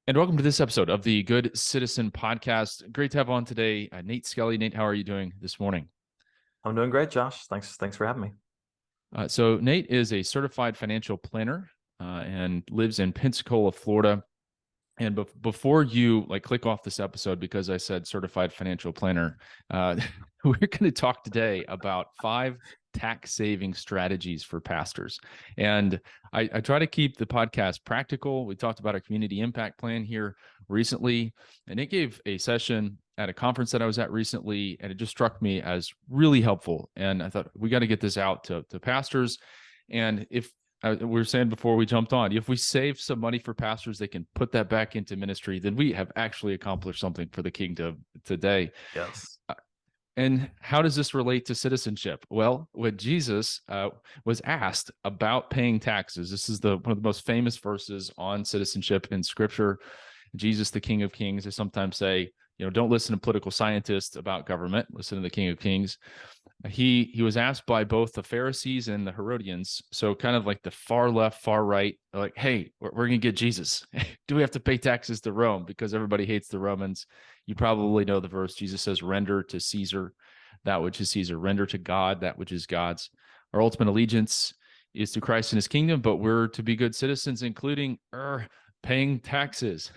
And welcome to this episode of the Good Citizen Podcast. Great to have on today Nate Skelly. Nate, how are you doing this morning? I'm doing great, Josh. Thanks for having me. So Nate is a certified financial planner and lives in Pensacola, Florida. And before you click off this episode because I said certified financial planner, we're going to talk today about 5 tax saving strategies for pastors. And I try to keep the podcast practical. We talked about our community impact plan here recently, and it gave a session at a conference that I was at recently, and it just struck me as really helpful. And I thought we got to get this out to pastors. And if we were saying before we jumped on, if we save some money for pastors, they can put that back into ministry, then we have actually accomplished something for the kingdom today. Yes. And how does this relate to citizenship? Well, when Jesus was asked about paying taxes, this is one of the most famous verses on citizenship in Scripture. Jesus, the King of Kings, I sometimes say, don't listen to political scientists about government. Listen to the King of Kings. He was asked by both the Pharisees and the Herodians, so kind of like the far left, far right, like, hey, we're going to get Jesus. Do we have to pay taxes to Rome? Because everybody hates the Romans. You probably know the verse. Jesus says, render to Caesar that which is Caesar, render to God that which is God's. Our ultimate allegiance is to Christ and his kingdom, but we're to be good citizens, including paying taxes.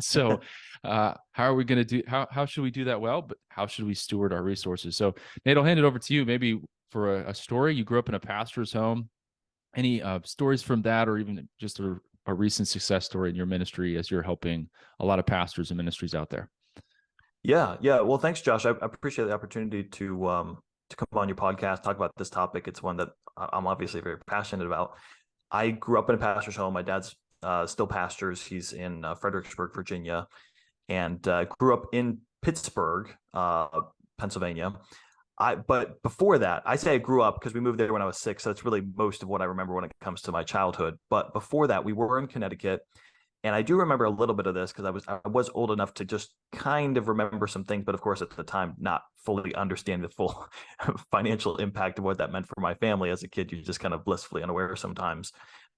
So how are we going to do, how should we do that well, but how should we steward our resources? So Nate, I'll hand it over to you, maybe for a story. You grew up in a pastor's home. Any stories from that, or even just a recent success story in your ministry as you're helping a lot of pastors and ministries out there? Yeah. Well, thanks, Josh. I appreciate the opportunity to come on your podcast, talk about this topic. It's one that I'm obviously very passionate about. I grew up in a pastor's home. My dad's still pastors. He's in Fredericksburg, Virginia, and grew up in Pittsburgh, Pennsylvania. But before that, I say I grew up because we moved there when I was 6. So it's really most of what I remember when it comes to my childhood. But before that, we were in Connecticut. And I do remember a little bit of this because I was old enough to just kind of remember some things, but of course at the time not fully understand the full financial impact of what that meant for my family. As a kid, you're just kind of blissfully unaware sometimes.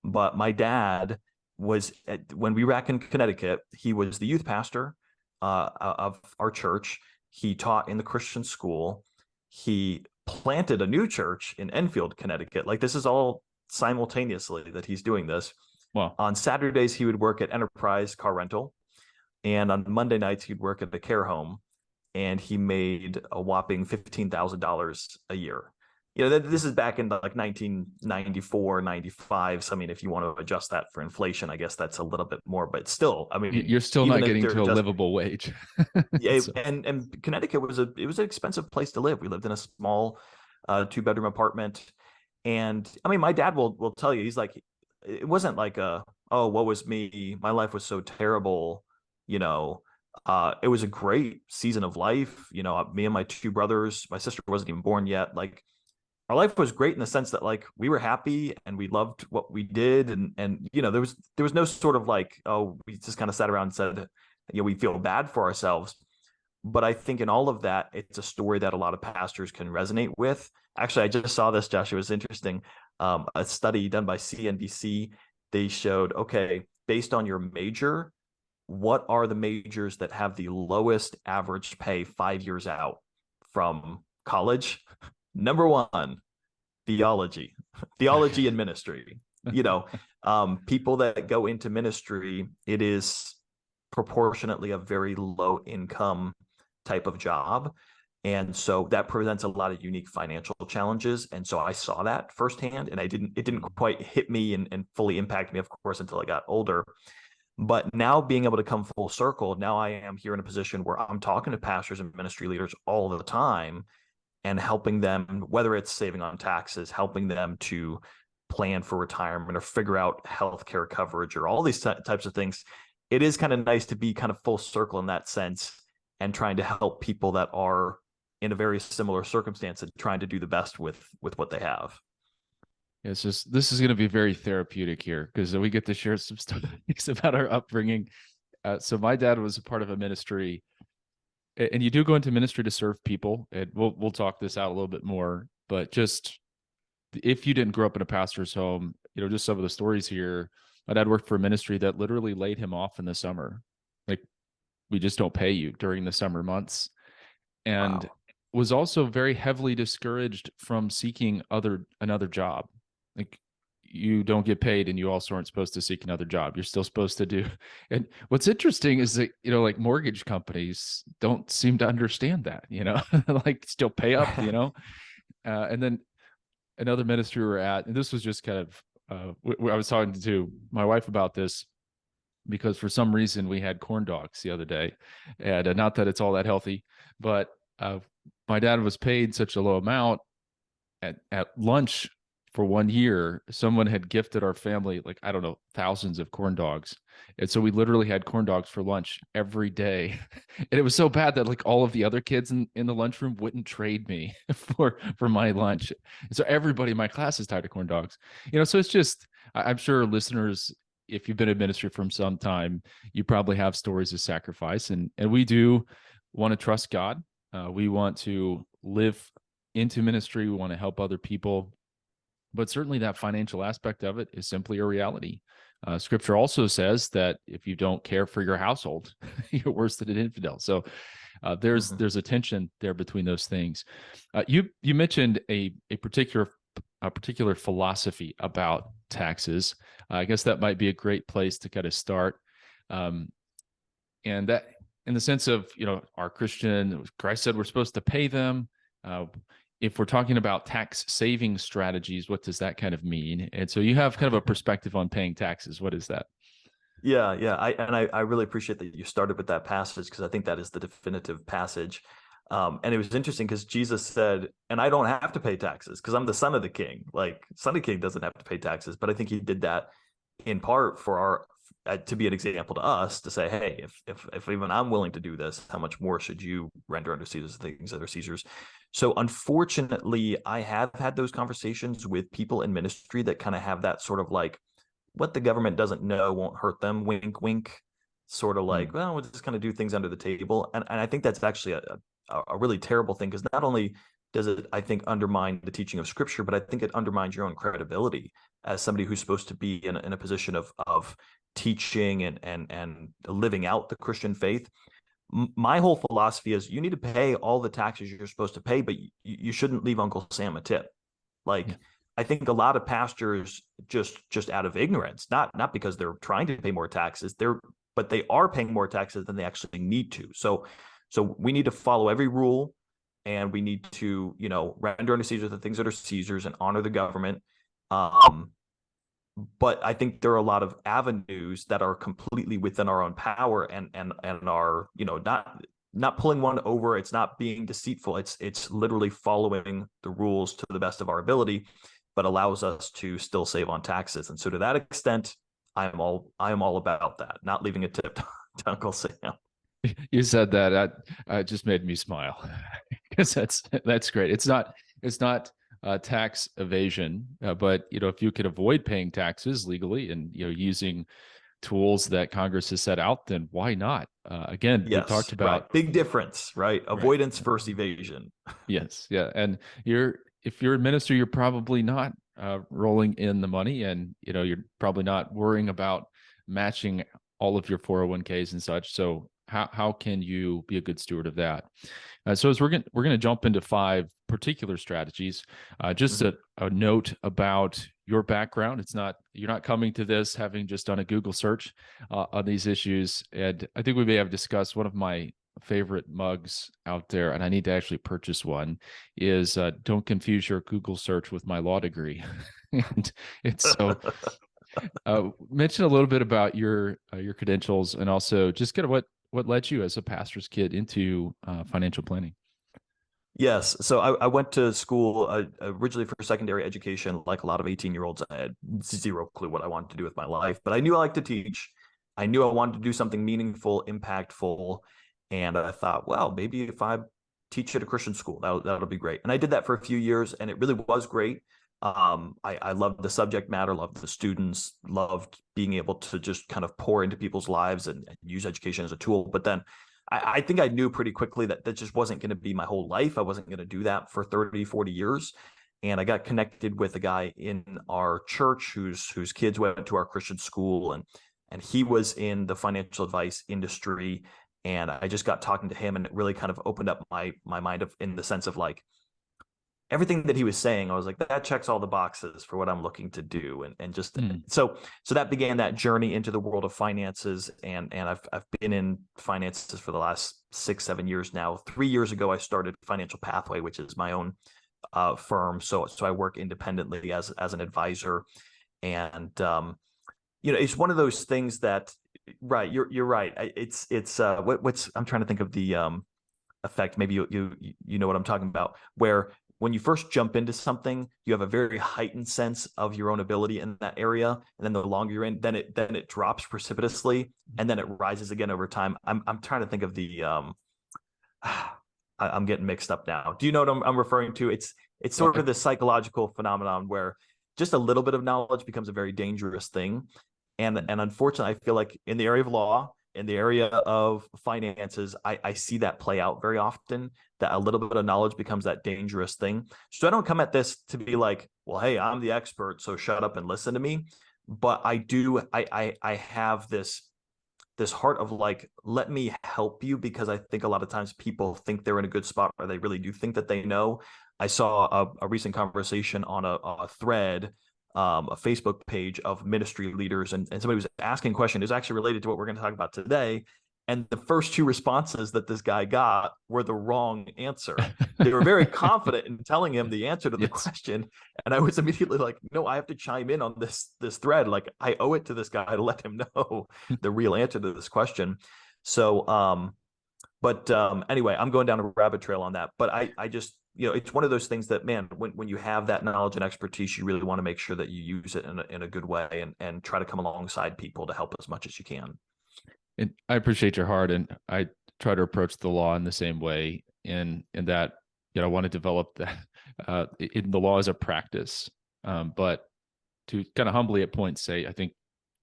But my dad when we were back in Connecticut, he was the youth pastor of our church. He taught in the Christian school. He planted a new church in Enfield, Connecticut. Like, this is all simultaneously that he's doing this. Well, on Saturdays, he would work at Enterprise Car Rental. And on Monday nights, he'd work at a care home. And he made a whopping $15,000 a year. This is back in like 1994, 95. So, I mean, if you want to adjust that for inflation, I guess that's a little bit more. But still, I mean, you're still not getting to a livable wage. Yeah, so. and Connecticut was an expensive place to live. We lived in a small 2-bedroom apartment. And I mean, my dad will tell you, he's like, it wasn't like oh, woe was me, my life was so terrible. It was a great season of life. Me and my 2 brothers, my sister wasn't even born yet. Like, our life was great in the sense that, like, we were happy and we loved what we did. And there was no sort of like, oh, we just kind of sat around and said, we feel bad for ourselves. But I think in all of that, it's a story that a lot of pastors can resonate with. Actually, I just saw this, Josh. It was interesting. A study done by CNBC, they showed, okay, based on your major, what are the majors that have the lowest average pay 5 years out from college? Number 1, theology and ministry. People that go into ministry, it is proportionately a very low income type of job. And so that presents a lot of unique financial challenges. And so I saw that firsthand, and it didn't quite hit me and fully impact me, of course, until I got older. But now, being able to come full circle, now I am here in a position where I'm talking to pastors and ministry leaders all the time and helping them, whether it's saving on taxes, helping them to plan for retirement or figure out healthcare coverage or all these types of things. It is kind of nice to be kind of full circle in that sense and trying to help people that are in a very similar circumstance and trying to do the best with what they have. It's just, this is going to be very therapeutic here because we get to share some stories about our upbringing. So my dad was a part of a ministry, and you do go into ministry to serve people, and we'll talk this out a little bit more, but just if you didn't grow up in a pastor's home, just some of the stories here, my dad worked for a ministry that literally laid him off in the summer. Like, we just don't pay you during the summer months. And Wow. was also very heavily discouraged from seeking another job. Like, you don't get paid and you also aren't supposed to seek another job. You're still supposed to do. And what's interesting is that, like mortgage companies don't seem to understand that, like still pay up, and then another ministry we were at, and this was just kind of, I was talking to my wife about this because for some reason we had corn dogs the other day, and not that it's all that healthy, but my dad was paid such a low amount at lunch for 1 year. Someone had gifted our family, like, I don't know, thousands of corn dogs. And so we literally had corn dogs for lunch every day. And it was so bad that like all of the other kids in the lunchroom wouldn't trade me for my lunch. And so everybody in my class is tired of corn dogs. So it's just, I'm sure listeners, if you've been in ministry from some time, you probably have stories of sacrifice. And we do want to trust God. We want to live into ministry. We want to help other people. But certainly that financial aspect of it is simply a reality. Scripture also says that if you don't care for your household, you're worse than an infidel. So there's a tension there between those things. You mentioned a particular philosophy about taxes. I guess that might be a great place to kind of start. And that, in the sense of, our Christian, Christ said we're supposed to pay them. If we're talking about tax saving strategies, what does that kind of mean? And so you have kind of a perspective on paying taxes. What is that? Yeah. I really appreciate that you started with that passage, because I think that is the definitive passage. And it was interesting because Jesus said, and I don't have to pay taxes because I'm the son of the king. Like, son of the king doesn't have to pay taxes. But I think he did that in part for our to be an example to us, to say, hey, if even I'm willing to do this, how much more should you render unto Caesar things that are Caesar's? So unfortunately, I have had those conversations with people in ministry that kind of have that sort of like, what the government doesn't know won't hurt them, wink, wink, sort of like, well, we'll just kind of do things under the table. And I think that's actually a really terrible thing, because not only does it, I think, undermine the teaching of Scripture, but I think it undermines your own credibility as somebody who's supposed to be in a position of teaching and living out the Christian faith. My whole philosophy is you need to pay all the taxes you're supposed to pay, but you shouldn't leave Uncle Sam a tip. Like, yeah. I think a lot of pastors just out of ignorance, not because they're trying to pay more taxes, but they are paying more taxes than they actually need to. So we need to follow every rule, and we need to, render unto Caesar the things that are Caesar's and honor the government. But I think there are a lot of avenues that are completely within our own power and are, not pulling one over. It's not being deceitful. It's literally following the rules to the best of our ability, but allows us to still save on taxes. And so to that extent, I am all about that, not leaving a tip to Uncle Sam. You said that just made me smile, because that's great. It's not tax evasion, but if you could avoid paying taxes legally and using tools that Congress has set out, then why not? Again, yes, we talked about big difference, right? Avoidance versus evasion. Yes, yeah, and if you're a minister, you're probably not rolling in the money, and you're probably not worrying about matching all of your 401ks and such. So how can you be a good steward of that? So as we're going to jump into 5 particular strategies. Just a note about your background. You're not coming to this having just done a Google search on these issues. And I think we may have discussed one of my favorite mugs out there, and I need to actually purchase one, is don't confuse your Google search with my law degree. And it's so mention a little bit about your credentials, and also just kind of what led you as a pastor's kid into financial planning. Yes. So I went to school originally for secondary education. Like a lot of 18-year-olds, I had zero clue what I wanted to do with my life, but I knew I liked to teach. I knew I wanted to do something meaningful, impactful. And I thought, well, maybe if I teach at a Christian school, that'll be great. And I did that for a few years, and it really was great. I loved the subject matter, loved the students, loved being able to just kind of pour into people's lives and use education as a tool. But then I think I knew pretty quickly that just wasn't going to be my whole life. I wasn't going to do that for 30, 40 years. and I got connected with a guy in our church whose kids went to our Christian school, and he was in the financial advice industry. And I just got talking to him, and it really kind of opened up my mind in the sense of like everything that he was saying. I was like, that checks all the boxes for what I'm looking to do. And just so that began that journey into the world of finances. And I've been in finances for the last 6-7 years now. 3 years ago, I started Financial Pathway, which is my own firm. So I work independently as an advisor. And it's one of those things that, right, you're right. It's what's I'm trying to think of the effect. Maybe you know what I'm talking about, where when you first jump into something, you have a very heightened sense of your own ability in that area, and then the longer you're in, then it drops precipitously, and then it rises again over time. I'm trying to think of the I'm getting mixed up now. Do you know what I'm referring to? It's sort of this psychological phenomenon where just a little bit of knowledge becomes a very dangerous thing. And unfortunately, I feel like in the area of law, in the area of finances, I see that play out very often, that a little bit of knowledge becomes that dangerous thing. So I don't come at this to be like, well, hey, I'm the expert, so shut up and listen to me. But I have this heart of like, let me help you, because I think a lot of times people think they're in a good spot, or they really do think that they know. I saw a recent conversation on a thread, a Facebook page of ministry leaders, and somebody was asking a question. It's actually related to what we're going to talk about today. And the first two responses that this guy got were the wrong answer. They were very confident in telling him the answer to the question. And I was immediately like, no, I have to chime in on this thread. Like, I owe it to this guy to let him know the real answer to this question. So, anyway, I'm going down a rabbit trail on that. But I just, it's one of those things that, man, when you have that knowledge and expertise, you really want to make sure that you use it in a good way, and try to come alongside people to help as much as you can. And I appreciate your heart, and I try to approach the law in the same way, in that, I want to develop that in the law as a practice, but to kind of humbly at points say, I think,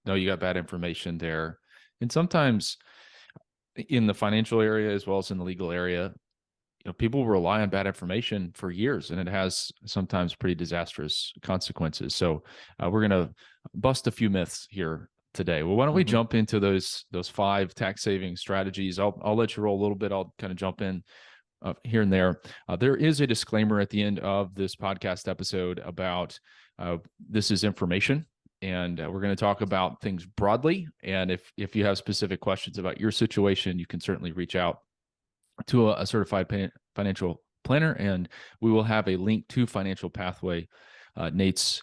no, you got bad information there. And sometimes in the financial area as well as in the legal area, people rely on bad information for years, and it has sometimes pretty disastrous consequences. So we're going to bust a few myths here today. Well, why don't we jump into those 5 tax saving strategies? I'll let you roll a little bit. I'll kind of jump in here and there. There is a disclaimer at the end of this podcast episode about this is information, and we're going to talk about things broadly. And if you have specific questions about your situation, you can certainly reach out to a certified financial planner, and we will have a link to Financial Pathway, Nate's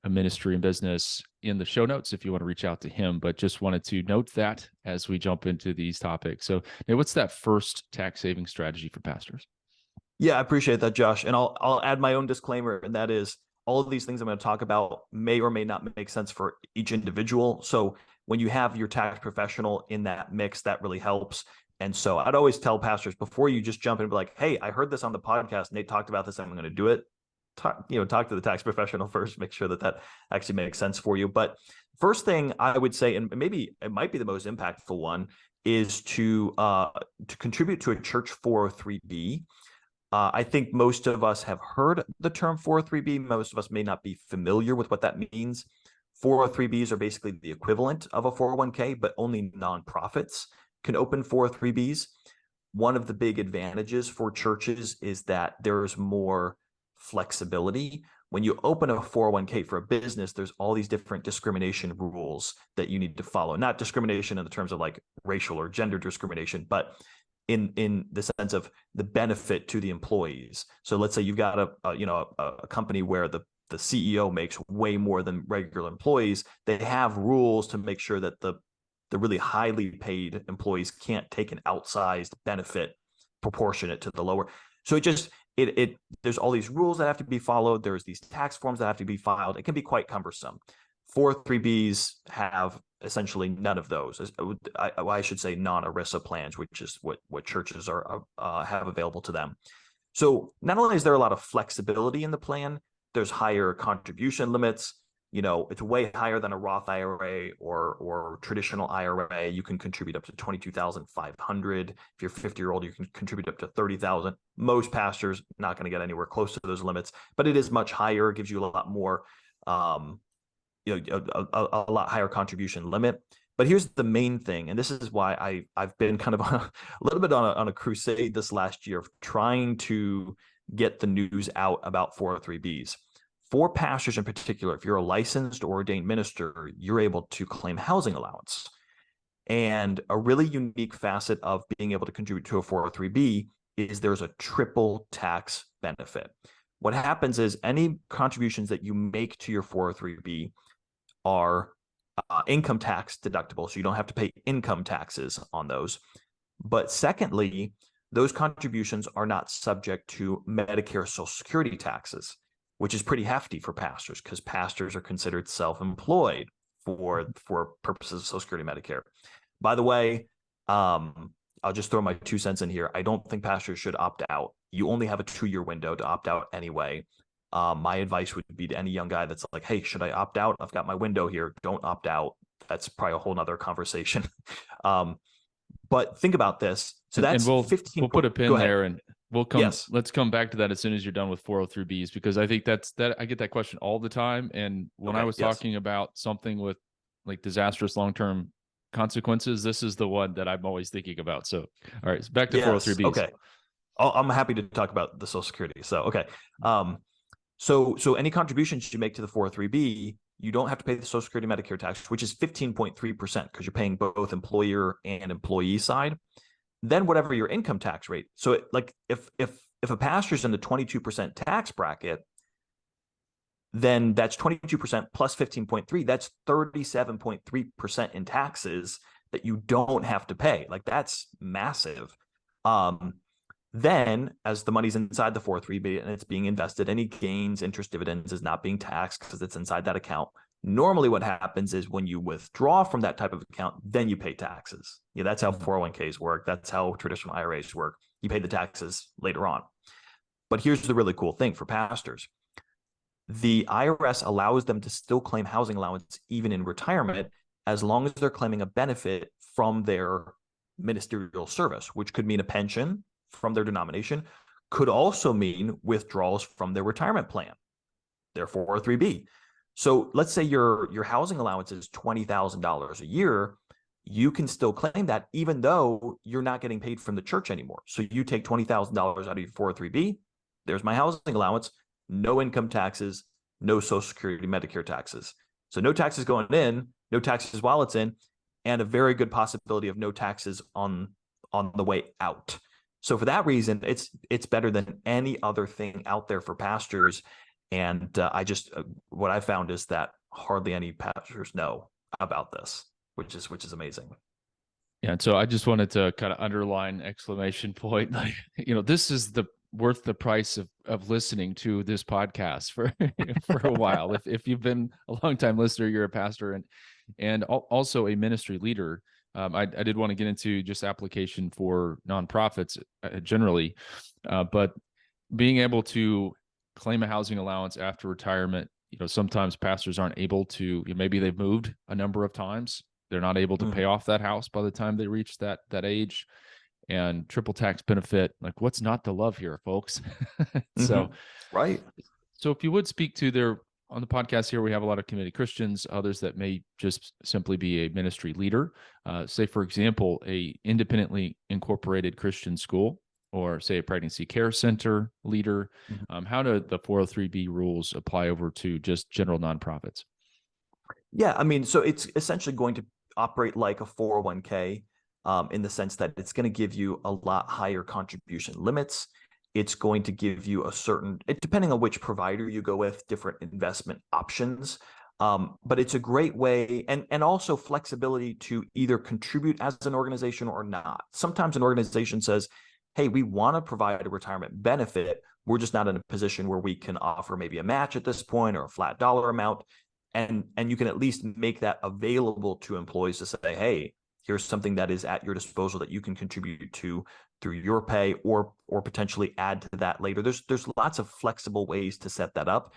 ministry and business, in the show notes if you want to reach out to him. But just wanted to note that as we jump into these topics. So, Nate, what's that first tax saving strategy for pastors? Yeah, I appreciate that, Josh. And I'll add my own disclaimer, and that is, all of these things I'm going to talk about may or may not make sense for each individual. So when you have your tax professional in that mix, that really helps. And so I'd always tell pastors, before you just jump in and be like, hey, I heard this on the podcast, Nate talked about this, I'm going to do it. Talk to the tax professional first, make sure that actually makes sense for you. But first thing I would say, and maybe it might be the most impactful one, is to contribute to a church 403b. I think most of us have heard the term 403b. Most of us may not be familiar with what that means. 403bs are basically the equivalent of a 401k, but only nonprofits can open 403bs. One of the big advantages for churches is that there's more flexibility. When you open a 401k for a business, there's all these different discrimination rules that you need to follow. Not discrimination in the terms of like racial or gender discrimination, but in the sense of the benefit to the employees. So let's say you've got a company where the CEO makes way more than regular employees. They have rules to make sure that the really highly paid employees can't take an outsized benefit proportionate to the lower. So there's all these rules that have to be followed. There's these tax forms that have to be filed. It can be quite cumbersome. 403bs have essentially none of those. I should say non-ERISA plans, which is what churches have available to them. So not only is there a lot of flexibility in the plan, there's higher contribution limits. it's way higher than a Roth IRA or traditional IRA. You can contribute up to $22,500. If you're 50-year-old, you can contribute up to $30,000. Most pastors not going to get anywhere close to those limits, but it is much higher. It gives you a lot more, a lot higher contribution limit. But here's the main thing, and this is why I've been kind of a little bit on a crusade this last year of trying to get the news out about 403Bs. For pastors in particular, if you're a licensed or ordained minister, you're able to claim housing allowance. And a really unique facet of being able to contribute to a 403B is there's a triple tax benefit. What happens is any contributions that you make to your 403B are income tax deductible, so you don't have to pay income taxes on those. But secondly, those contributions are not subject to Medicare Social Security taxes, which is pretty hefty for pastors because pastors are considered self-employed for purposes of Social Security, Medicare. By the way, I'll just throw my 2 cents in here. I don't think pastors should opt out. You only have a 2-year window to opt out anyway. My advice would be to any young guy that's like, hey, should I opt out? I've got my window here. Don't opt out. That's probably a whole nother conversation. But think about this. So that's and 15. We'll put a pin there, and we'll come. Yes. Let's come back to that as soon as you're done with 403Bs, because I think that I get that question all the time. And when I was talking about something with like disastrous long-term consequences, this is the one that I'm always thinking about. So, all right, back to 403Bs. Okay. I'm happy to talk about the Social Security. So, okay. So any contributions you make to the 403B, you don't have to pay the Social Security Medicare tax, which is 15.3% because you're paying both employer and employee side. Then whatever your income tax rate. So if a pastor's in the 22% tax bracket, then that's 22% plus 15.3. That's 37.3% in taxes that you don't have to pay. Like, that's massive. Then, as the money's inside the 403B and it's being invested, any gains, interest, dividends is not being taxed because it's inside that account. Normally what happens is when you withdraw from that type of account, then you pay taxes. Yeah, that's how 401ks work. That's how traditional IRAs work. You pay the taxes later on. But here's the really cool thing for pastors. The IRS allows them to still claim housing allowance even in retirement, as long as they're claiming a benefit from their ministerial service, which could mean a pension from their denomination, could also mean withdrawals from their retirement plan, their 403B. So let's say your housing allowance is $20,000 a year. You can still claim that even though you're not getting paid from the church anymore. So you take $20,000 out of your 403B, there's my housing allowance, no income taxes, no Social Security, Medicare taxes. So no taxes going in, no taxes while it's in, and a very good possibility of no taxes on the way out. So for that reason, it's better than any other thing out there for pastors. And what I found is that hardly any pastors know about this, which is amazing. Yeah, and so I just wanted to kind of underline exclamation point, like, this is worth the price of listening to this podcast for for a while. If you've been a long time listener, you're a pastor and also a ministry leader. I did want to get into just application for nonprofits generally, but being able to claim a housing allowance after retirement, sometimes pastors aren't able to, maybe they've moved a number of times. They're not able to pay off that house by the time they reach that age. And triple tax benefit, like, what's not to love here, folks? So, right. So if you would speak to on the podcast here, we have a lot of committed Christians, others that may just simply be a ministry leader. Say, for example, a independently incorporated Christian school, or say a pregnancy care center leader. How do the 403B rules apply over to just general nonprofits? Yeah, I mean, so it's essentially going to operate like a 401k in the sense that it's going to give you a lot higher contribution limits. It's going to give you depending on which provider you go with, different investment options. But it's a great way, and also flexibility to either contribute as an organization or not. Sometimes an organization says, hey, we want to provide a retirement benefit. We're just not in a position where we can offer maybe a match at this point or a flat dollar amount. And you can at least make that available to employees to say, hey, here's something that is at your disposal that you can contribute to through your pay or potentially add to that later. There's lots of flexible ways to set that up.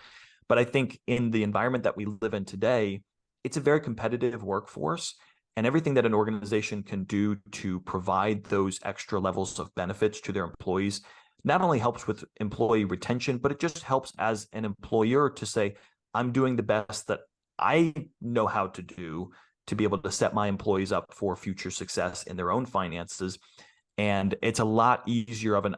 But I think in the environment that we live in today, it's a very competitive workforce, and everything that an organization can do to provide those extra levels of benefits to their employees not only helps with employee retention, but it just helps as an employer to say, I'm doing the best that I know how to do to be able to set my employees up for future success in their own finances. And it's a lot easier of an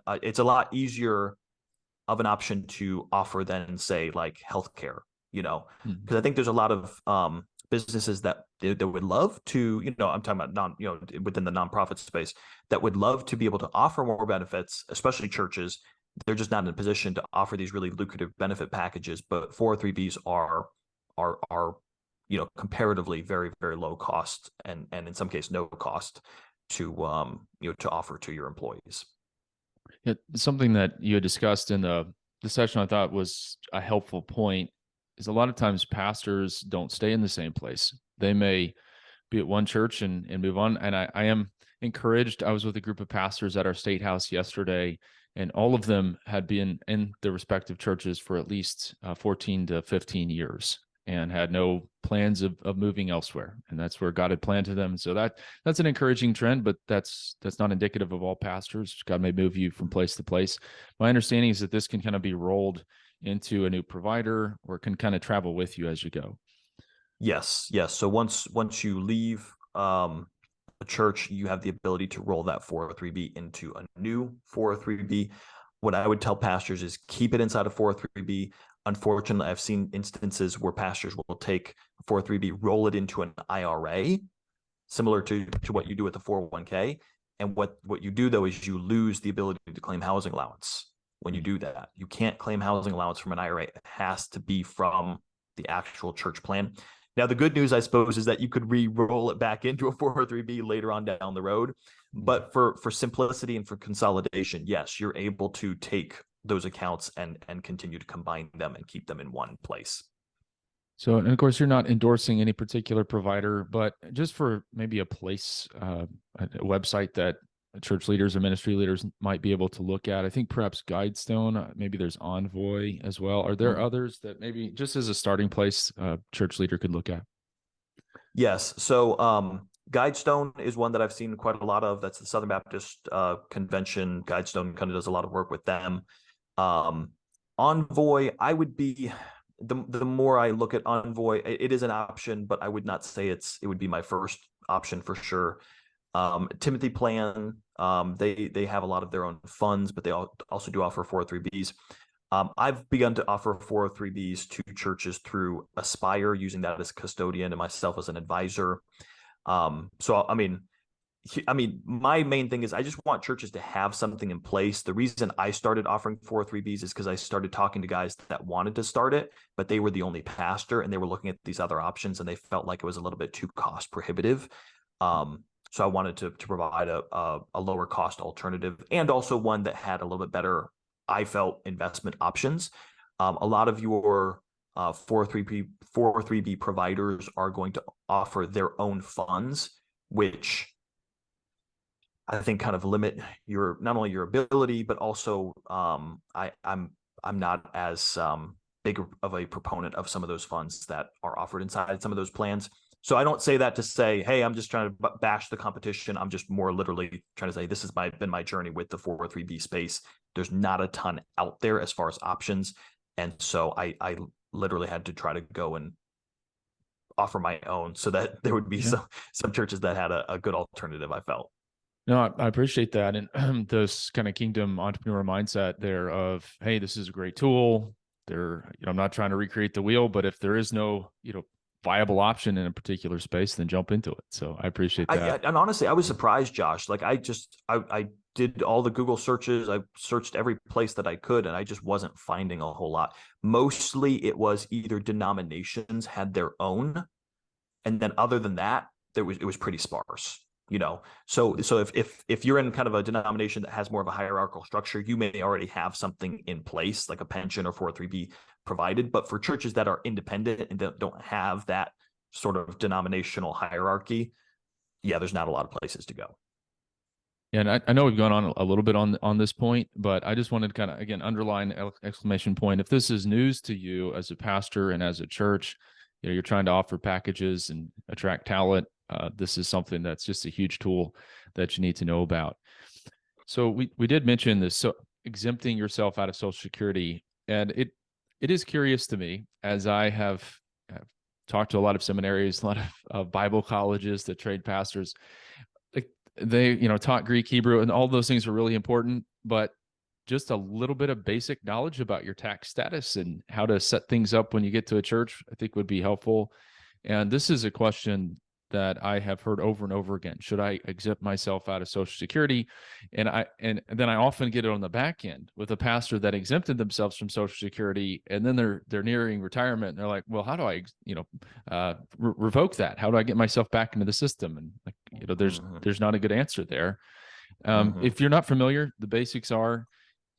option to offer than, say, like healthcare, because I think there's a lot of businesses that would love to, I'm talking about within the nonprofit space, that would love to be able to offer more benefits, especially churches. They're just not in a position to offer these really lucrative benefit packages. But 403Bs are comparatively very, very low cost, and in some cases no cost to to offer to your employees. Yeah, something that you had discussed in the session I thought was a helpful point is a lot of times pastors don't stay in the same place. They may be at one church and move on. And I am encouraged. I was with a group of pastors at our state house yesterday, and all of them had been in their respective churches for at least 14 to 15 years and had no plans of moving elsewhere. And that's where God had planted them. So that's an encouraging trend, but that's not indicative of all pastors. God may move you from place to place. My understanding is that this can kind of be rolled into a new provider, or can kind of travel with you as you go. Yes. So once you leave a church, you have the ability to roll that 403B into a new 403B. What I would tell pastors is keep it inside of 403B. Unfortunately, I've seen instances where pastors will take 403B, roll it into an IRA, similar to what you do with the 401k. And what you do, though, is you lose the ability to claim housing allowance. When you do that, you can't claim housing allowance from an IRA. It has to be from the actual church plan. Now, the good news, I suppose, is that you could re-roll it back into a 403B later on down the road. But for simplicity and for consolidation, yes, you're able to take those accounts and continue to combine them and keep them in one place. So, and of course, you're not endorsing any particular provider, but just for maybe a place, a website that church leaders or ministry leaders might be able to look at. I think perhaps Guidestone, maybe there's Envoy as well. Are there others that maybe just as a starting place, church leader could look at? Yes. So Guidestone is one that I've seen quite a lot of. That's the Southern Baptist Convention. Guidestone kind of does a lot of work with them. Envoy, I would be the more I look at Envoy, it is an option, but I would not say it would be my first option for sure. Timothy Plan, they have a lot of their own funds, but they also do offer 403Bs. I've begun to offer 403Bs to churches through Aspire, using that as a custodian and myself as an advisor. So I mean, my main thing is I just want churches to have something in place. The reason I started offering 403Bs is because I started talking to guys that wanted to start it, but they were the only pastor and they were looking at these other options and they felt like it was a little bit too cost prohibitive. So I wanted to provide a lower cost alternative, and also one that had a little bit better, I felt, investment options. A lot of your 403B providers are going to offer their own funds, which I think kind of limit not only your ability, but also I'm not as big of a proponent of some of those funds that are offered inside some of those plans. So I don't say that to say, hey, I'm just trying to bash the competition. I'm just more literally trying to say this has been my journey with the 403B space. There's not a ton out there as far as options. And so I literally had to try to go and offer my own so that there would be some churches that had a good alternative, I felt. No, I appreciate that. And this kind of kingdom entrepreneur mindset there of, hey, this is a great tool. I'm not trying to recreate the wheel, but if there is no, viable option in a particular space, then jump into it. So I appreciate that. And honestly, I was surprised, Josh. Like I did all the Google searches. I searched every place that I could, and I just wasn't finding a whole lot. Mostly it was either denominations had their own, and then other than that, it was pretty sparse. So if you're in kind of a denomination that has more of a hierarchical structure, you may already have something in place, like a pension or 403B provided. But for churches that are independent and don't have that sort of denominational hierarchy, there's not a lot of places to go. Yeah, and I know we've gone on a little bit on this point, but I just wanted to kind of again underline exclamation point. If this is news to you as a pastor and as a church, you're trying to offer packages and attract talent. This is something that's just a huge tool that you need to know about. So we did mention this, so exempting yourself out of Social Security, and it is curious to me, as I have talked to a lot of seminaries, a lot of Bible colleges that trade pastors. Like they, taught Greek, Hebrew, and all those things are really important, but just a little bit of basic knowledge about your tax status and how to set things up when you get to a church, I think would be helpful. And this is a question that I have heard over and over again. Should I exempt myself out of Social Security? And then I often get it on the back end with a pastor that exempted themselves from Social Security, and then they're nearing retirement, and they're like, well, how do I revoke that? How do I get myself back into the system? And there's not a good answer there. If you're not familiar, the basics are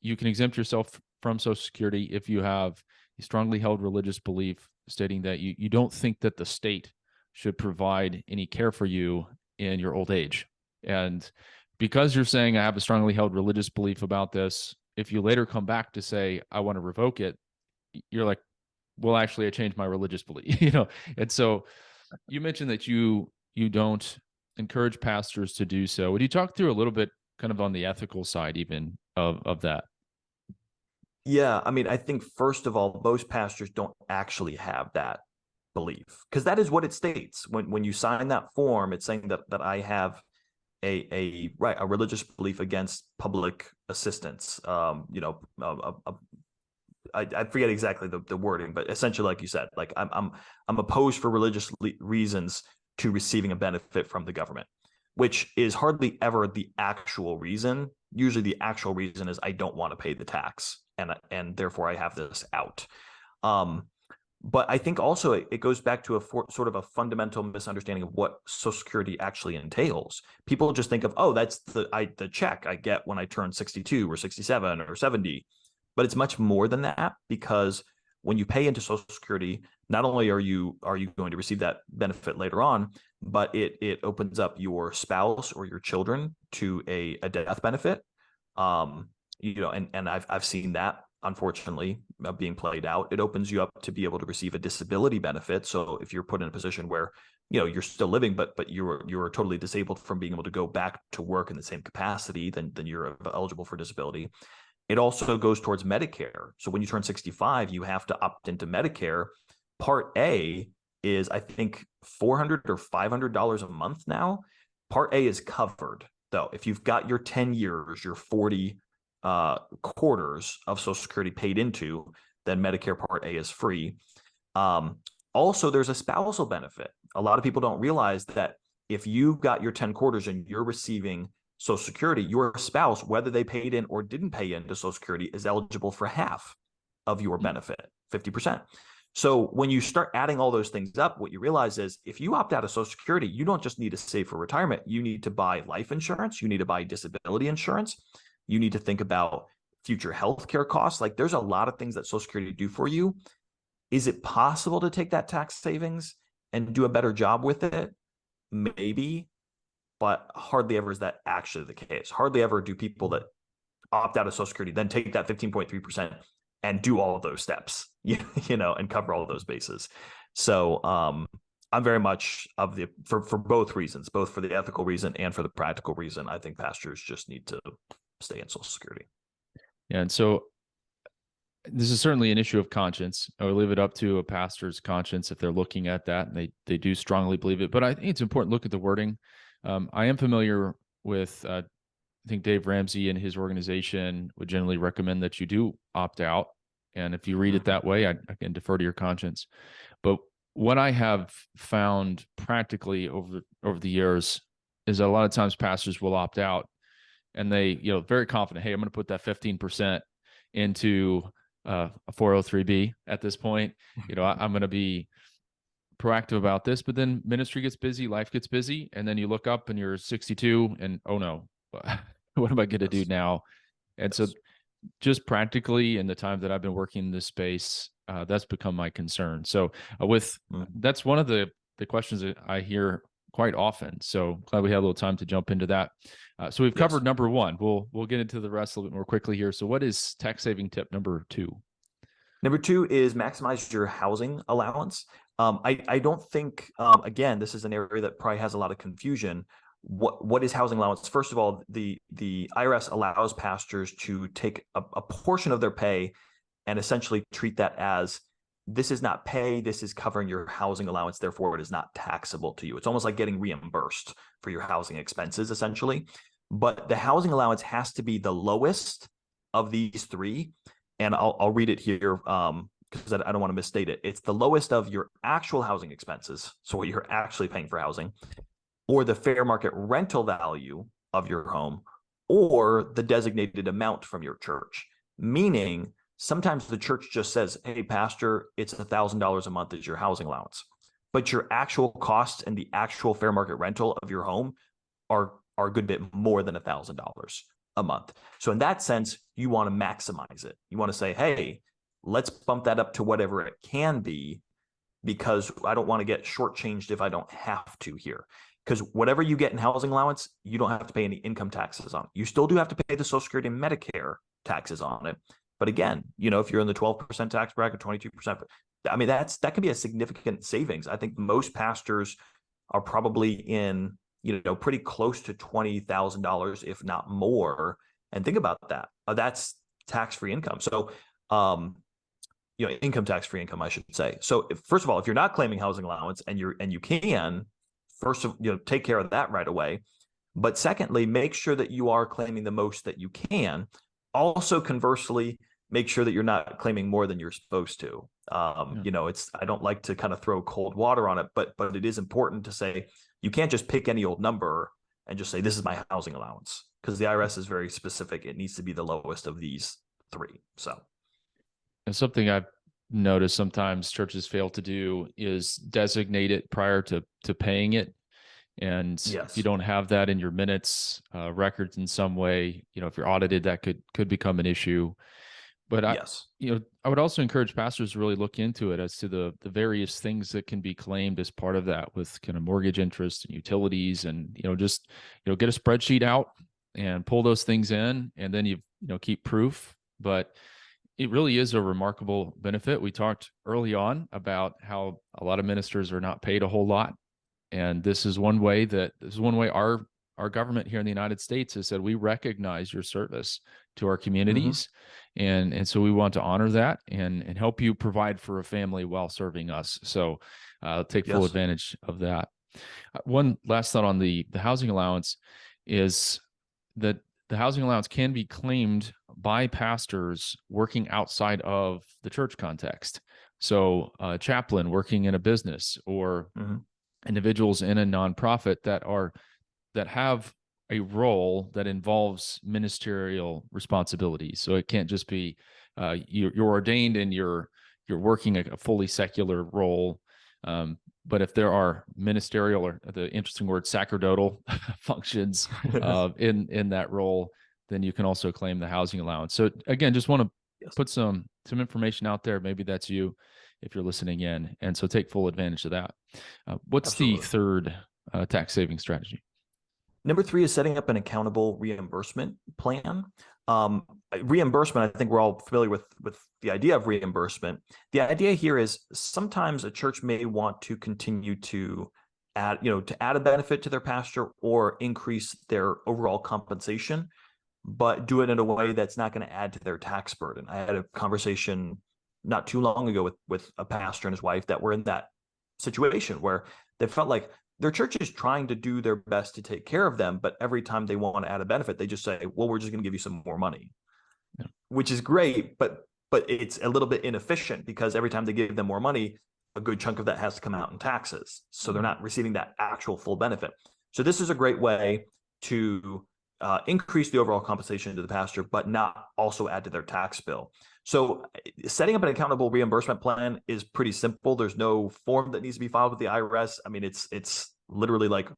you can exempt yourself from Social Security if you have a strongly held religious belief stating that you don't think that the state should provide any care for you in your old age. And because you're saying I have a strongly held religious belief about this, if you later come back to say I want to revoke it, you're like, well, actually I changed my religious belief, And so you mentioned that you don't encourage pastors to do so. Would you talk through a little bit kind of on the ethical side even of that? Yeah, I mean, I think first of all, most pastors don't actually have that belief, because that is what it states when you sign that form. It's saying that I have a religious belief against public assistance. I forget exactly the wording, but essentially, like you said, like I'm opposed for religious reasons to receiving a benefit from the government, which is hardly ever the actual reason. Usually, the actual reason is I don't want to pay the tax, and therefore I have this out. But I think also it goes back to sort of a fundamental misunderstanding of what Social Security actually entails. People just think of, oh, that's the check I get when I turn 62 or 67 or 70. But it's much more than that, because when you pay into Social Security, not only are you going to receive that benefit later on, but it opens up your spouse or your children to a death benefit. And I've seen that, unfortunately, being played out. It opens you up to be able to receive a disability benefit. So if you're put in a position where you're still living, but you're totally disabled from being able to go back to work in the same capacity, then you're eligible for disability. It also goes towards Medicare. So when you turn 65, you have to opt into Medicare. Part A is, I think, $400 or $500 a month now. Part A is covered, though. If you've got your 10 years, your 40 quarters of Social Security paid into, then Medicare Part A is free. Also, there's a spousal benefit. A lot of people don't realize that if you've got your 10 quarters and you're receiving Social Security, your spouse, whether they paid in or didn't pay into Social Security, is eligible for half of your benefit, 50%. So when you start adding all those things up, what you realize is if you opt out of Social Security, you don't just need to save for retirement. You need to buy life insurance. You need to buy disability insurance. You need to think about future healthcare costs. Like, there's a lot of things that Social Security do for you. Is it possible to take that tax savings and do a better job with it? Maybe. But hardly ever is that actually the case. Hardly ever do people that opt out of Social Security then take that 15.3% and do all of those steps, and cover all of those bases. So I'm very much for both reasons, both for the ethical reason and for the practical reason. I think pastors just need to stay in Social Security. Yeah, and so this is certainly an issue of conscience. I would leave it up to a pastor's conscience if they're looking at that and they do strongly believe it. But I think it's important to look at the wording. I am familiar with, I think Dave Ramsey and his organization would generally recommend that you do opt out. And if you read it that way, I can defer to your conscience. But what I have found practically over the years is that a lot of times pastors will opt out and they, very confident, hey, I'm going to put that 15% into a 403B at this point. I'm going to be proactive about this, but then ministry gets busy, life gets busy, and then you look up and you're 62 and, oh no, what am I going to do now? And so just practically in the time that I've been working in this space, that's become my concern. So that's one of the questions that I hear quite often. So glad we had a little time to jump into that. So we've covered number one. We'll get into the rest a little bit more quickly here. So what is tax saving tip number two? Number two is maximize your housing allowance. I don't think, again, this is an area that probably has a lot of confusion. What is housing allowance? First of all, the IRS allows pastors to take a portion of their pay and essentially treat that as, this is not pay, this is covering your housing allowance, therefore it is not taxable to you. It's almost like getting reimbursed for your housing expenses, essentially. But the housing allowance has to be the lowest of these three. And I'll read it here because I don't want to misstate it. It's the lowest of your actual housing expenses, so what you're actually paying for housing, or the fair market rental value of your home, or the designated amount from your church. Meaning, sometimes the church just says, hey, pastor, it's $1,000 a month is your housing allowance. But your actual costs and the actual fair market rental of your home are a good bit more than $1,000 a month. So in that sense, you want to maximize it. You want to say, hey, let's bump that up to whatever it can be, because I don't want to get shortchanged if I don't have to here. Because whatever you get in housing allowance, you don't have to pay any income taxes on it. You still do have to pay the Social Security and Medicare taxes on it. But again, if you're in the 12% tax bracket, 22%, I mean, that can be a significant savings. I think most pastors are probably in, pretty close to $20,000, if not more. And think about that. That's tax-free income. So, income tax-free income, I should say. So first of all, if you're not claiming housing allowance and you can, first, take care of that right away. But secondly, make sure that you are claiming the most that you can. Also, conversely, make sure that you're not claiming more than you're supposed to. I don't like to kind of throw cold water on it, but it is important to say, you can't just pick any old number and just say, this is my housing allowance, because the IRS is very specific. It needs to be the lowest of these three. So, and something I've noticed sometimes churches fail to do is designate it prior to paying it. And if you don't have that in your minutes, records in some way, if you're audited, that could become an issue. But I would also encourage pastors to really look into it as to the various things that can be claimed as part of that, with kind of mortgage interest and utilities, and just get a spreadsheet out and pull those things in, and then you keep proof. But it really is a remarkable benefit. We talked early on about how a lot of ministers are not paid a whole lot, and this is one way our government here in the United States has said, we recognize your service to our communities. And so we want to honor that and help you provide for a family while serving us. So take full advantage of that. One last thought on the housing allowance is that the housing allowance can be claimed by pastors working outside of the church context. So a chaplain working in a business, or individuals in a nonprofit that have a role that involves ministerial responsibilities. So it can't just be you're ordained and you're working a fully secular role. But if there are ministerial, or the interesting word, sacerdotal functions in that role, then you can also claim the housing allowance. So again, just want to put some information out there. Maybe that's you if you're listening in. And so take full advantage of that. What's the third tax saving strategy? Number three is setting up an accountable reimbursement plan. Reimbursement, I think we're all familiar with the idea of reimbursement. The idea here is sometimes a church may want to continue to add a benefit to their pastor or increase their overall compensation, but do it in a way that's not going to add to their tax burden. I had a conversation not too long ago with a pastor and his wife that were in that situation where they felt like their church is trying to do their best to take care of them, but every time they want to add a benefit, they just say, well, we're just going to give you some more money, which is great, but it's a little bit inefficient, because every time they give them more money, a good chunk of that has to come out in taxes. So they're not receiving that actual full benefit. So this is a great way to increase the overall compensation to the pastor, but not also add to their tax bill. So setting up an accountable reimbursement plan is pretty simple. There's no form that needs to be filed with the IRS. I mean, it's literally like,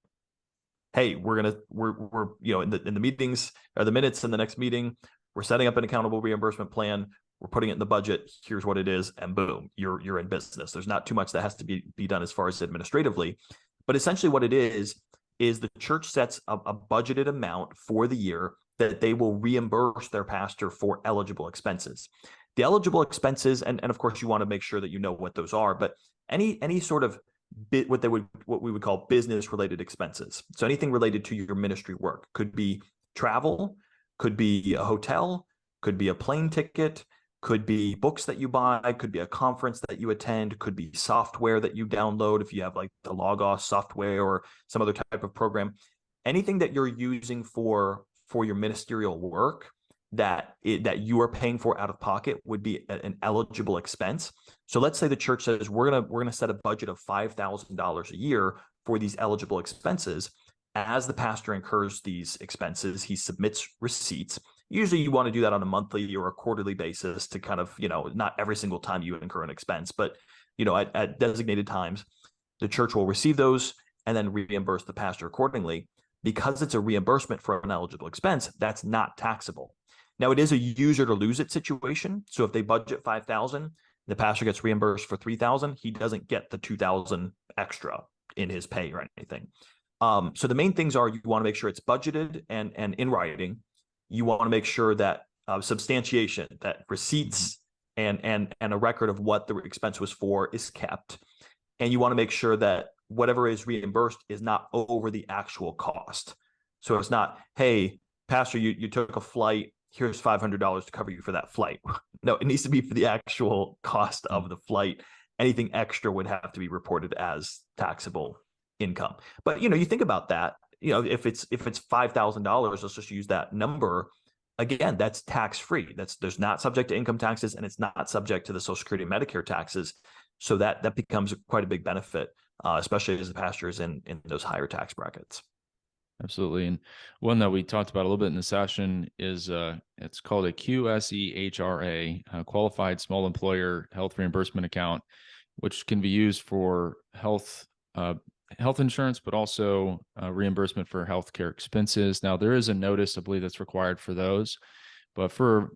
hey, we're in the meetings or the minutes in the next meeting, we're setting up an accountable reimbursement plan. We're putting it in the budget. Here's what it is, and boom, you're in business. There's not too much that has to be done as far as administratively, But essentially what it is the church sets a budgeted amount for the year that they will reimburse their pastor for eligible expenses. The eligible expenses, and of course you want to make sure that you know what those are, but any sort of what we would call business related expenses. So anything related to your ministry work could be travel, could be a hotel, could be a plane ticket, could be books that you buy, could be a conference that you attend, could be software that you download if you have like the Logos software or some other type of program. Anything that you're using for your ministerial work that you are paying for out of pocket would be an eligible expense. So let's say the church says we're gonna set a budget of $5,000 a year for these eligible expenses. As the pastor incurs these expenses, he submits receipts. Usually you want to do that on a monthly or a quarterly basis to kind of, not every single time you incur an expense, but, at designated times, the church will receive those and then reimburse the pastor accordingly. Because it's a reimbursement for an eligible expense, that's not taxable. Now, it is a use it or lose it situation. So if they budget $5,000, the pastor gets reimbursed for $3,000, he doesn't get the $2,000 extra in his pay or anything. So the main things are you want to make sure it's budgeted and in writing. You want to make sure that substantiation, that receipts and a record of what the expense was for is kept. And you want to make sure that whatever is reimbursed is not over the actual cost. So it's not, hey, pastor, you took a flight, here's $500 to cover you for that flight. No, it needs to be for the actual cost of the flight. Anything extra would have to be reported as taxable income. But you think about that, if it's $5,000, let's just use that number. Again, that's tax free. There's not subject to income taxes, and it's not subject to the Social Security and Medicare taxes. So that becomes quite a big benefit, especially as the pastor is in those higher tax brackets. Absolutely. And one that we talked about a little bit in the session is it's called a QSEHRA, Qualified Small Employer Health Reimbursement Account, which can be used for health insurance, but also reimbursement for healthcare expenses. Now, there is a notice, I believe, that's required for those, but for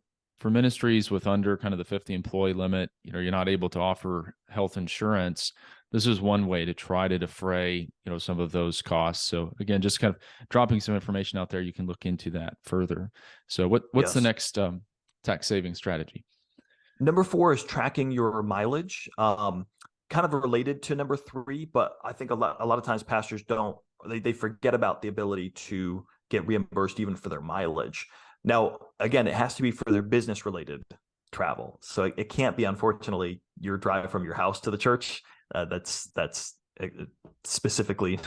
ministries with under kind of the 50 employee limit, you're not able to offer health insurance. This is one way to try to defray, some of those costs. So again, just kind of dropping some information out there, you can look into that further. So what's the next tax saving strategy? Number 4 is tracking your mileage. Kind of related to number 3, but I think a lot of times pastors they forget about the ability to get reimbursed even for their mileage. Now, again, it has to be for their business related travel. So it can't be, unfortunately, your drive from your house to the church. That's specifically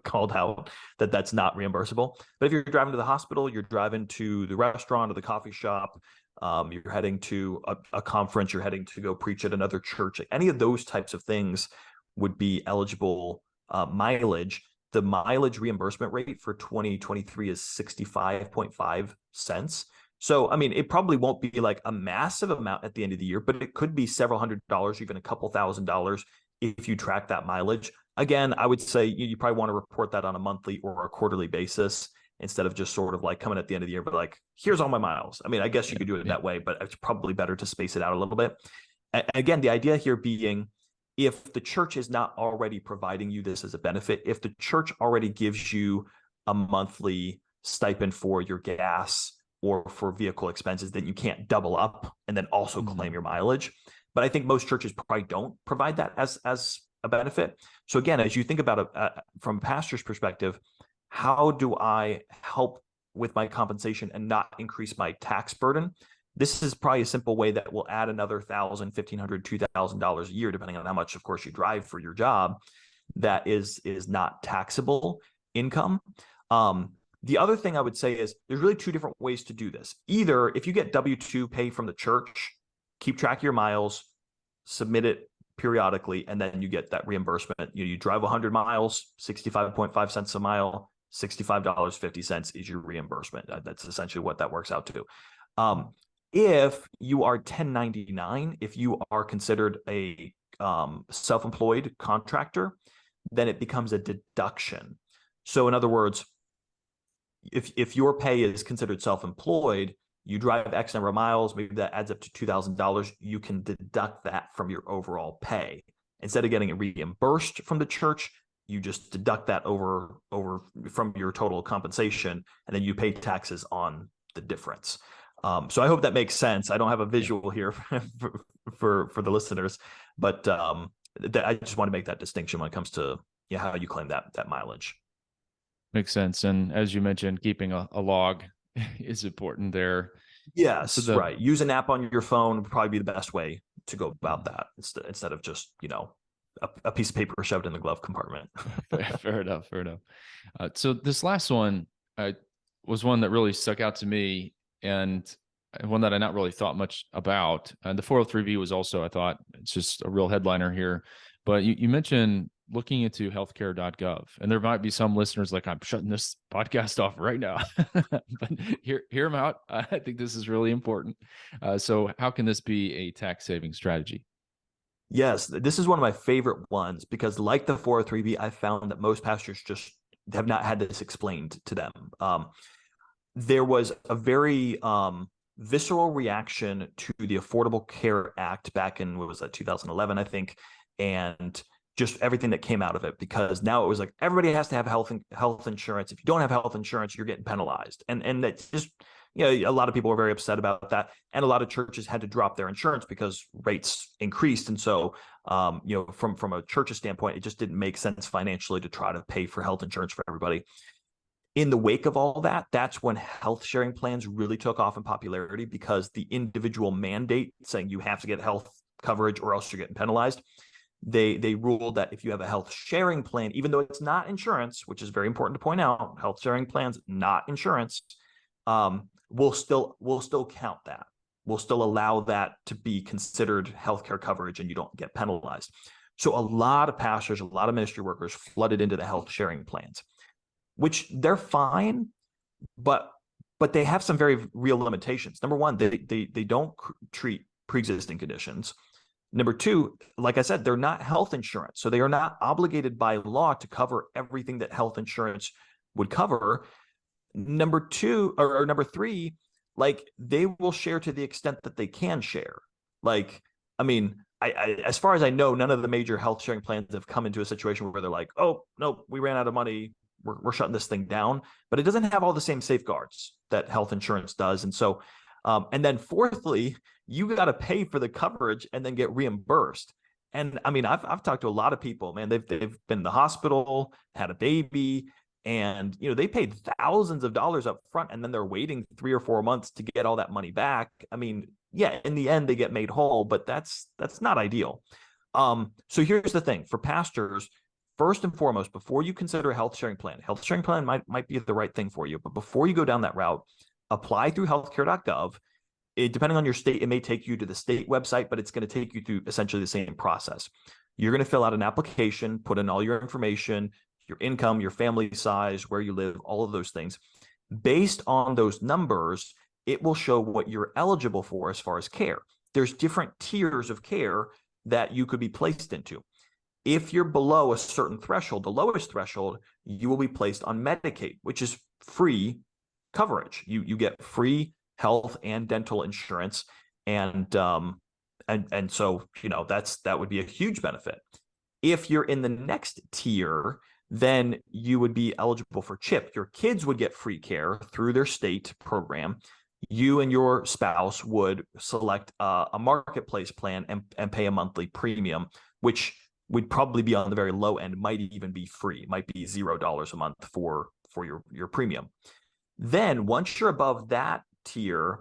called out that's not reimbursable. But if you're driving to the hospital, you're driving to the restaurant or the coffee shop, you're heading to a conference, you're heading to go preach at another church, any of those types of things would be eligible mileage. The mileage reimbursement rate for 2023 is 65.5 cents. So, I mean, it probably won't be like a massive amount at the end of the year, but it could be several $100s, even a couple $1,000s if you track that mileage. Again, I would say you probably want to report that on a monthly or a quarterly basis instead of just sort of like coming at the end of the year, but like, here's all my miles. I mean, I guess you could do it that way, but it's probably better to space it out a little bit. And again, the idea here being, if the church is not already providing you this as a benefit, if the church already gives you a monthly stipend for your gas or for vehicle expenses, then you can't double up and then also claim your mileage. But I think most churches probably don't provide that as a benefit. So again, as you think about it from a pastor's perspective, how do I help with my compensation and not increase my tax burden? This is probably a simple way that will add another $1,000, $1,500, $2,000 a year, depending on how much, of course, you drive for your job. That is not taxable income. The other thing I would say is there's really 2 different ways to do this. Either if you get W-2 pay from the church, keep track of your miles, submit it periodically, and then you get that reimbursement. You drive 100 miles, 65.5 cents a mile, $65.50 is your reimbursement. That's essentially what that works out to. If you are 1099, if you are considered a self-employed contractor, then it becomes a deduction. So in other words, if your pay is considered self-employed, you drive X number of miles, maybe that adds up to $2,000, you can deduct that from your overall pay. Instead of getting it reimbursed from the church, you just deduct that over from your total compensation, and then you pay taxes on the difference. So I hope that makes sense. I don't have a visual here for the listeners, but I just want to make that distinction when it comes to how you claim that mileage. Makes sense. And as you mentioned, keeping a log is important there. Yes, right. Use an app on your phone would probably be the best way to go about that instead of just, a piece of paper shoved in the glove compartment. Fair enough. So this last one was one that really stuck out to me, and one that I not really thought much about. And the 403B was also, I thought, it's just a real headliner here. But you mentioned looking into healthcare.gov, and there might be some listeners like, I'm shutting this podcast off right now, but hear them out. I think this is really important. So how can this be a tax saving strategy? Yes, this is one of my favorite ones because, like the 403B, I found that most pastors just have not had this explained to them. There was a very visceral reaction to the Affordable Care Act back in, 2011, I think, and just everything that came out of it, because now it was like everybody has to have health insurance. If you don't have health insurance, you're getting penalized, and that's just, a lot of people were very upset about that, and a lot of churches had to drop their insurance because rates increased, and so from a church's standpoint, it just didn't make sense financially to try to pay for health insurance for everybody. In the wake of all that, that's when health sharing plans really took off in popularity, because the individual mandate saying you have to get health coverage or else you're getting penalized. They ruled that if you have a health sharing plan, even though it's not insurance, which is very important to point out, health sharing plans, not insurance, we'll still count that. We'll still allow that to be considered healthcare coverage, and you don't get penalized. So a lot of pastors, a lot of ministry workers flooded into the health sharing plans, which they're fine, but they have some very real limitations. Number one, they don't treat pre-existing conditions. Number two, like I said, they're not health insurance. So they are not obligated by law to cover everything that health insurance would cover. Number two, or number three, like, they will share to the extent that they can share. Like, I mean, I as far as I know, none of the major health sharing plans have come into a situation where they're like, oh, no, we ran out of money, we're shutting this thing down. But it doesn't have all the same safeguards that health insurance does. And so, and then fourthly, you got to pay for the coverage and then get reimbursed. And I mean, I've talked to a lot of people, man, they've been in the hospital, had a baby, and they paid thousands of dollars up front, and then they're waiting 3 or 4 months to get all that money back. I mean, yeah, in the end they get made whole, but that's not ideal. So here's the thing for pastors. First and foremost, before you consider a health sharing plan might be the right thing for you. But before you go down that route, apply through healthcare.gov. Depending on your state, it may take you to the state website, but it's going to take you through essentially the same process. You're going to fill out an application, put in all your information, your income, your family size, where you live, all of those things. Based on those numbers, it will show what you're eligible for as far as care. There's different tiers of care that you could be placed into. If you're below a certain threshold, the lowest threshold, you will be placed on Medicaid, which is free coverage. You get free health and dental insurance, and so that would be a huge benefit. If you're in the next tier, then you would be eligible for CHIP. Your kids would get free care through their state program. You and your spouse would select a marketplace plan and pay a monthly premium, which would probably be on the very low end, might even be free, might be $0 a month for your premium. Then once you're above that tier,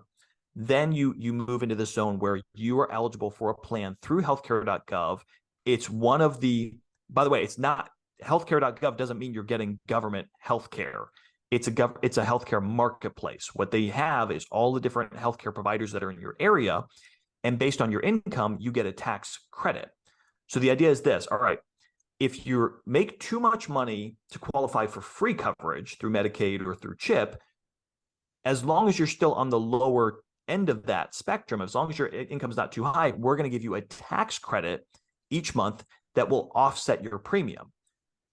then you move into the zone where you are eligible for a plan through healthcare.gov. It's one of the, by the way, it's not, healthcare.gov doesn't mean you're getting government healthcare. It's a healthcare marketplace. What they have is all the different healthcare providers that are in your area, and based on your income, you get a tax credit. So the idea is this: all right, if you make too much money to qualify for free coverage through Medicaid or through CHIP, as long as you're still on the lower end of that spectrum, as long as your income is not too high, we're going to give you a tax credit each month that will offset your premium.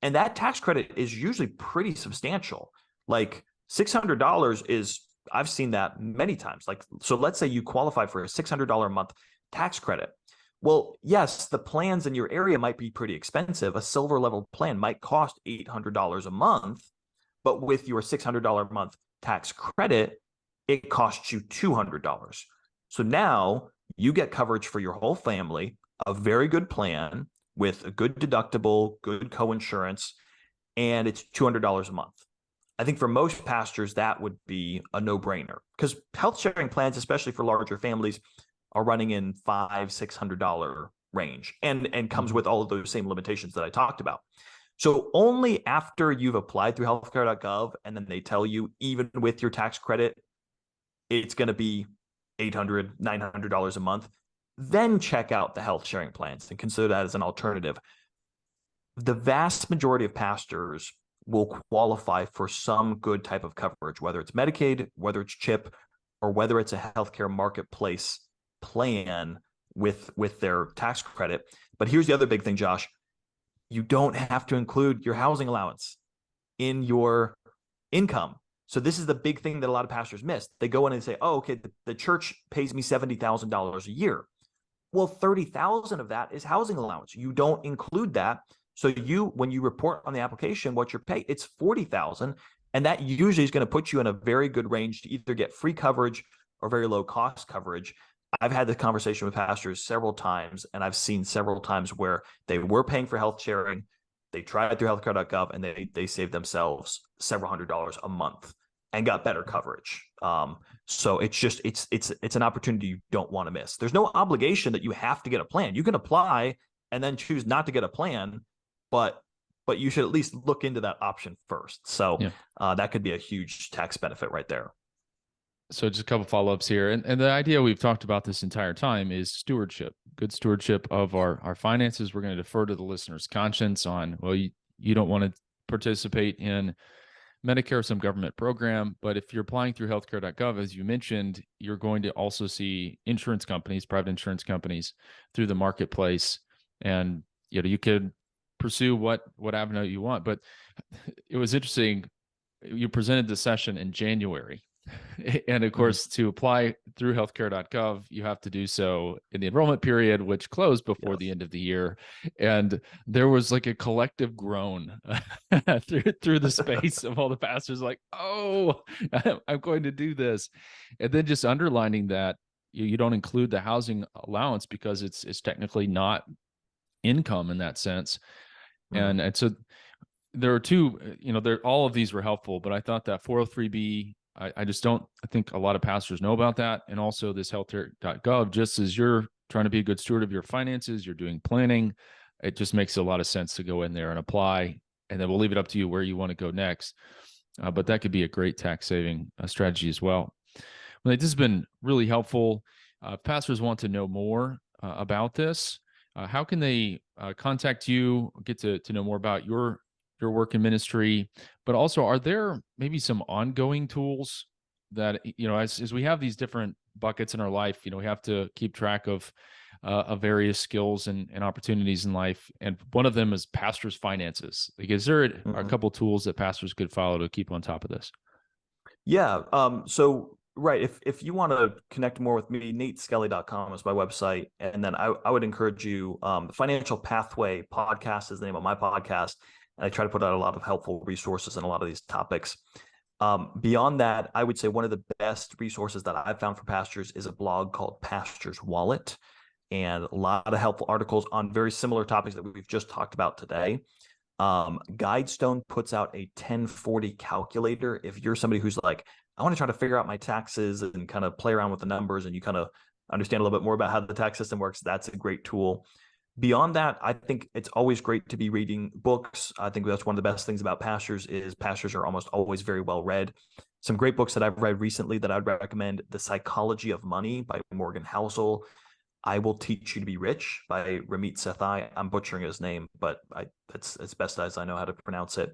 And that tax credit is usually pretty substantial. Like $600 is, I've seen that many times. Like, so let's say you qualify for a $600 a month tax credit. Well, yes, the plans in your area might be pretty expensive. A silver level plan might cost $800 a month, but with your $600 a month tax credit, it costs you $200. So now you get coverage for your whole family, a very good plan with a good deductible, good co-insurance, and it's $200 a month. I think for most pastors, that would be a no-brainer because health sharing plans, especially for larger families, are running in $500-$600 range and comes with all of those same limitations that I talked about. So only after you've applied through healthcare.gov and then they tell you, even with your tax credit, it's going to be $800, $900 a month, then check out the health sharing plans and consider that as an alternative. The vast majority of pastors will qualify for some good type of coverage, whether it's Medicaid, whether it's CHIP, or whether it's a healthcare marketplace plan with their tax credit. But here's the other big thing, Josh. You don't have to include your housing allowance in your income. So this is the big thing that a lot of pastors miss. They go in and say, oh, okay, the church pays me $70,000 a year. Well, 30,000 of that is housing allowance. You don't include that. So when you report on the application what you're paid, it's 40,000, and that usually is going to put you in a very good range to either get free coverage or very low cost coverage. I've had this conversation with pastors several times, and I've seen several times where they were paying for health sharing, they tried through healthcare.gov, and they saved themselves several $100s a month and got better coverage. So it's an opportunity you don't want to miss. There's no obligation that you have to get a plan. You can apply and then choose not to get a plan, but you should at least look into that option first. So that could be a huge tax benefit right there. So just a couple follow-ups here. And the idea we've talked about this entire time is stewardship, good stewardship of our finances. We're going to defer to the listener's conscience on, well, you don't want to participate in Medicare or some government program, but if you're applying through healthcare.gov, as you mentioned, you're going to also see insurance companies, private insurance companies through the marketplace. And, you could pursue what avenue you want. But it was interesting. You presented the session in January. And of course, to apply through healthcare.gov, you have to do so in the enrollment period, which closed before the end of the year. And there was like a collective groan through the space of all the pastors, like, oh, I'm going to do this. And then just underlining that you don't include the housing allowance because it's technically not income in that sense. And so there are two, all of these were helpful, but I thought that 403B, I think a lot of pastors know about that. And also this healthcare.gov, just as you're trying to be a good steward of your finances, you're doing planning, it just makes a lot of sense to go in there and apply. And then we'll leave it up to you where you want to go next. But that could be a great tax saving strategy as well. Well, this has been really helpful. If pastors want to know more about this, how can they contact you, get to know more about your work in ministry, but also are there maybe some ongoing tools that, as we have these different buckets in our life, we have to keep track of various skills and opportunities in life. And one of them is pastors' finances. Like, is there a couple tools that pastors could follow to keep on top of this? Yeah. So right. If you want to connect more with me, nateskelly.com is my website. And then I would encourage you, the Financial Pathway podcast is the name of my podcast. And I try to put out a lot of helpful resources on a lot of these topics. Beyond that, I would say one of the best resources that I've found for pastors is a blog called Pastor's Wallet, and a lot of helpful articles on very similar topics that we've just talked about today. Guidestone puts out a 1040 calculator. If you're somebody who's like, I want to try to figure out my taxes and kind of play around with the numbers, and you kind of understand a little bit more about how the tax system works, that's a great tool. Beyond that, I think it's always great to be reading books. I think that's one of the best things about pastors is pastors are almost always very well read. Some great books that I've read recently that I'd recommend: The Psychology of Money by Morgan Housel, I Will Teach You to Be Rich by Ramit Sethi. I'm butchering his name, but it's best as I know how to pronounce it.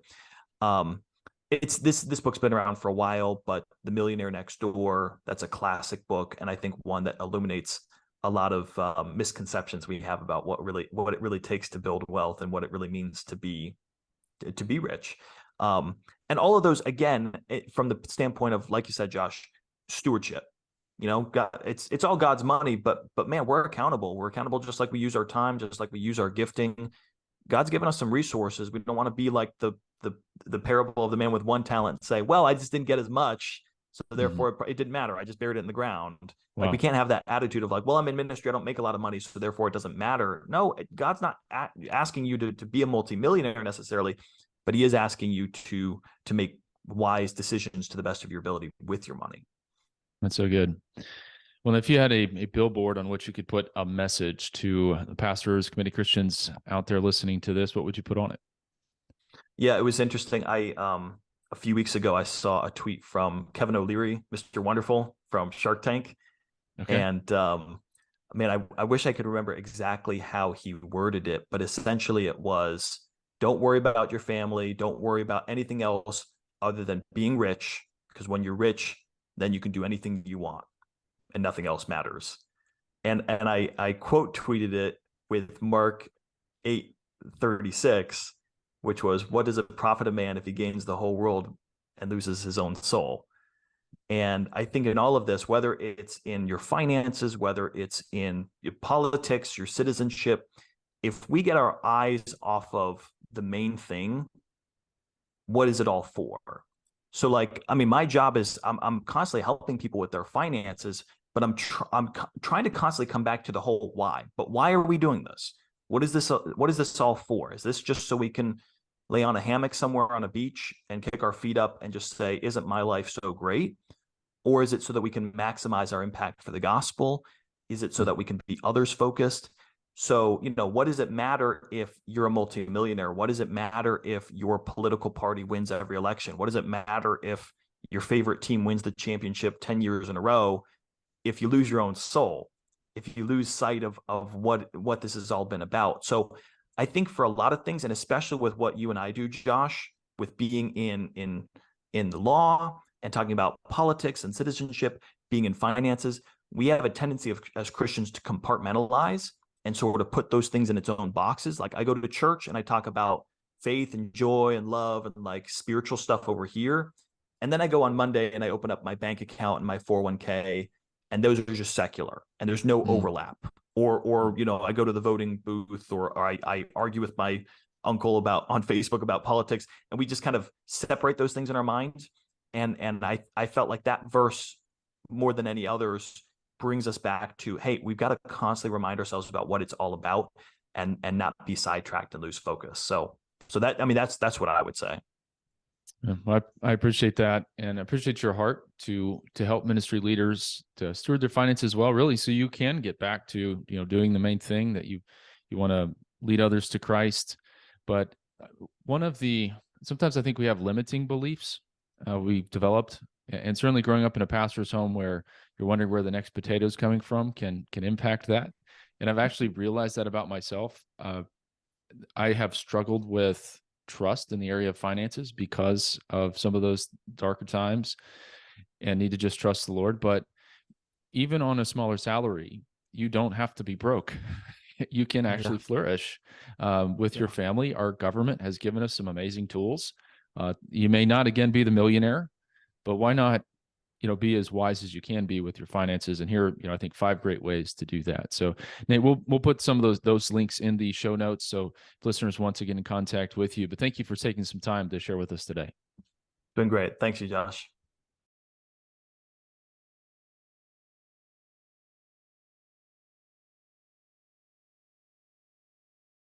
It's this book's been around for a while, but The Millionaire Next Door, that's a classic book, and I think one that illuminates a lot of misconceptions we have about what it really takes to build wealth and what it really means to be rich. And all of those, again, from the standpoint of, like you said, Josh, stewardship. God, it's all God's money, but man, we're accountable. We're accountable just like we use our time, just like we use our gifting. God's given us some resources. We don't want to be like the parable of the man with one talent and say, well, I just didn't get as much, so Mhm. therefore it didn't matter. I just buried it in the ground. Like, we Wow. can't have that attitude of like, well, I'm in ministry, I don't make a lot of money, so therefore it doesn't matter. No, God's not asking you to be a multimillionaire necessarily, but he is asking you to make wise decisions to the best of your ability with your money. That's so good. Well, if you had a billboard on which you could put a message to the pastors, committee Christians out there listening to this, what would you put on it? Yeah, it was interesting. I a few weeks ago I saw a tweet from Kevin O'Leary, Mr. Wonderful from Shark Tank. Okay. And man, I wish I could remember exactly how he worded it, but essentially it was, don't worry about your family, don't worry about anything else other than being rich, because when you're rich, then you can do anything you want and nothing else matters. And I quote tweeted it with Mark 8:36, which was, what does it profit a man if he gains the whole world and loses his own soul? And I think in all of this, whether it's in your finances, whether it's in your politics, your citizenship, if we get our eyes off of the main thing, what is it all for? So, like, I mean, my job is I'm constantly helping people with their finances, but I'm trying to constantly come back to the whole why. But why are we doing this? What is this? What is this all for? Is this just so we can lay on a hammock somewhere on a beach and kick our feet up and just say, "Isn't my life so great?" Or is it so that we can maximize our impact for the gospel? Is it so that we can be others focused? So, what does it matter if you're a multimillionaire? What does it matter if your political party wins every election? What does it matter if your favorite team wins the championship 10 years in a row? If you lose your own soul, if you lose sight of what this has all been about. So I think for a lot of things, and especially with what you and I do, Josh, with being in the law and talking about politics and citizenship, being in finances, we have a tendency as Christians to compartmentalize and sort of put those things in its own boxes. Like, I go to church and I talk about faith and joy and love and like spiritual stuff over here. And then I go on Monday and I open up my bank account and my 401k, and those are just secular and there's no Mm. overlap. Or I go to the voting booth, or I argue with my uncle on Facebook about politics, and we just kind of separate those things in our minds. And I felt like that verse, more than any others, brings us back to, hey, we've got to constantly remind ourselves about what it's all about, and not be sidetracked and lose focus. So that, I mean, that's what I would say. Yeah, well, I appreciate that, and I appreciate your heart to help ministry leaders to steward their finances well, really, so you can get back to doing the main thing that you want to lead others to Christ. But one of the sometimes I think we have limiting beliefs we've developed, and certainly growing up in a pastor's home where you're wondering where the next potato is coming from can impact that. And I've actually realized that about myself. I have struggled with trust in the area of finances because of some of those darker times, and need to just trust the Lord. But even on a smaller salary, you don't have to be broke. You can Yeah. actually flourish with your Yeah. family. Our government has given us some amazing tools. You may not, again, be the millionaire, but why not be as wise as you can be with your finances? And here, I think 5 great ways to do that. So Nate, we'll put some of those links in the show notes, so if listeners want to get in contact with you. But thank you for taking some time to share with us today. Been great. Thanks you, Josh.